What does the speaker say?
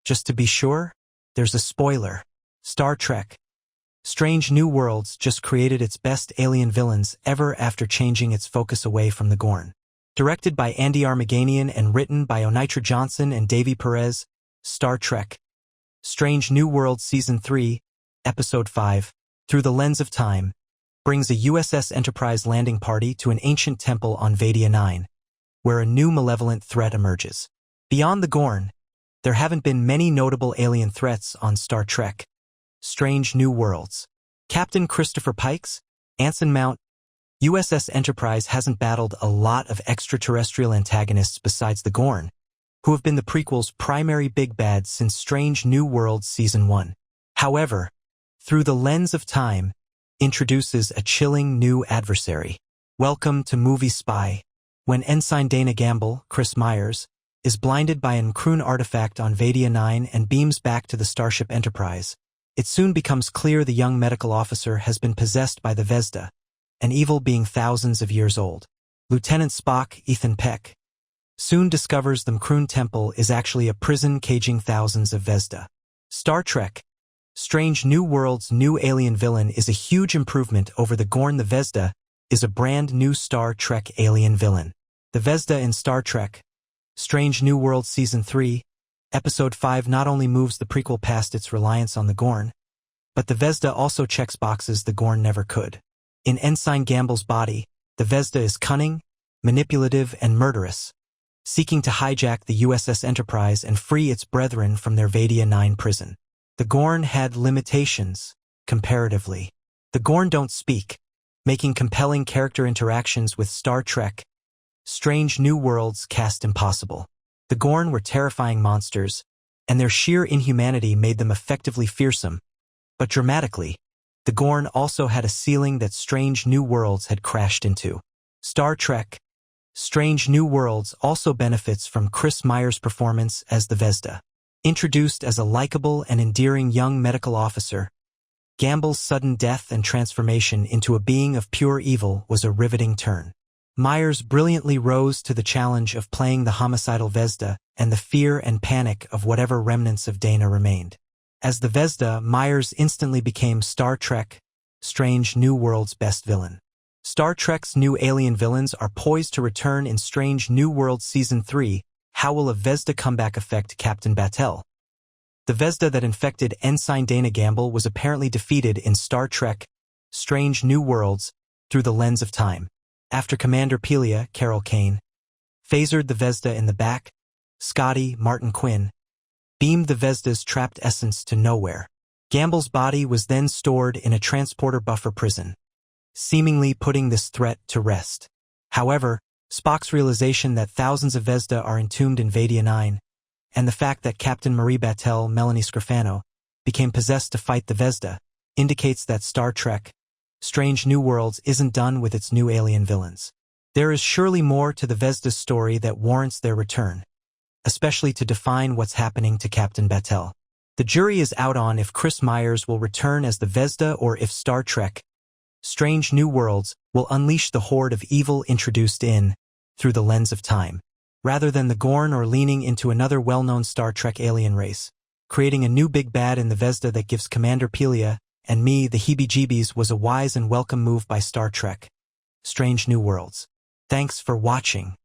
Just to be sure, there's a spoiler. Star Trek Strange New Worlds just created its best alien villains ever after changing its focus away from the Gorn. Directed by Andi Armaganian and written by Onitra Johnson and Davy Perez, Star Trek Strange New Worlds Season 3, Episode 5, Through the Lens of Time, brings a USS Enterprise landing party to an ancient temple on Vadia Nine, where a new malevolent threat emerges. Beyond the Gorn, there haven't been many notable alien threats on Star Trek Strange New Worlds. Captain Christopher Pike's Anson Mount USS Enterprise hasn't battled a lot of extraterrestrial antagonists besides the Gorn, who have been the prequel's primary big bads since Strange New Worlds Season 1. However, Through the Lens of Time introduces a chilling new adversary. Welcome to Movie Spy. When Ensign Dana Gamble, Chris Myers, is blinded by an Kroon artifact on Vadia 9 and beams back to the Starship Enterprise, it soon becomes clear the young medical officer has been possessed by the Vesda, an evil being thousands of years old. Lieutenant Spock, Ethan Peck, soon discovers the Kroon Temple is actually a prison caging thousands of Vesda. Star Trek Strange New Worlds' new alien villain is a huge improvement over the Gorn. The Vesda is a brand new Star Trek alien villain. The Vesda in Star Trek Strange New Worlds Season 3, Episode 5 not only moves the prequel past its reliance on the Gorn, but the Vesda also checks boxes the Gorn never could. In Ensign Gamble's body, the Vesda is cunning, manipulative, and murderous, seeking to hijack the USS Enterprise and free its brethren from their Vadia 9 prison. The Gorn had limitations, comparatively. The Gorn don't speak, making compelling character interactions with Star Trek Strange New Worlds cast impossible. The Gorn were terrifying monsters, and their sheer inhumanity made them effectively fearsome. But dramatically, the Gorn also had a ceiling that Strange New Worlds had crashed into. Star Trek Strange New Worlds also benefits from Chris Myers' performance as the Vesda. Introduced as a likable and endearing young medical officer, Gamble's sudden death and transformation into a being of pure evil was a riveting turn. Myers brilliantly rose to the challenge of playing the homicidal Vesda and the fear and panic of whatever remnants of Dana remained. As the Vesda, Myers instantly became Star Trek Strange New Worlds' best villain. Star Trek's new alien villains are poised to return in Strange New Worlds Season 3. How will a Vesda comeback affect Captain Batel? The Vesda that infected Ensign Dana Gamble was apparently defeated in Star Trek Strange New Worlds Through the Lens of Time. After Commander Pelia, Carol Kane, phasered the Vesda in the back, Scotty, Martin Quinn, beamed the Vesda's trapped essence to nowhere. Gamble's body was then stored in a transporter buffer prison, seemingly putting this threat to rest. However, Spock's realization that thousands of Vesda are entombed in Vadia 9, and the fact that Captain Marie Batel, Melanie Scrofano, became possessed to fight the Vesda, indicates that Star Trek Strange New Worlds isn't done with its new alien villains. There is surely more to the Vesda's story that warrants their return, especially to define what's happening to Captain Batel. The jury is out on if Chris Myers will return as the Vesda or if Star Trek Strange New Worlds will unleash the horde of evil introduced in Through the Lens of Time, rather than the Gorn or leaning into another well-known Star Trek alien race. Creating a new big bad in the Vesda that gives Commander Pelia and me the heebie-jeebies was a wise and welcome move by Star Trek Strange New Worlds. Thanks for watching.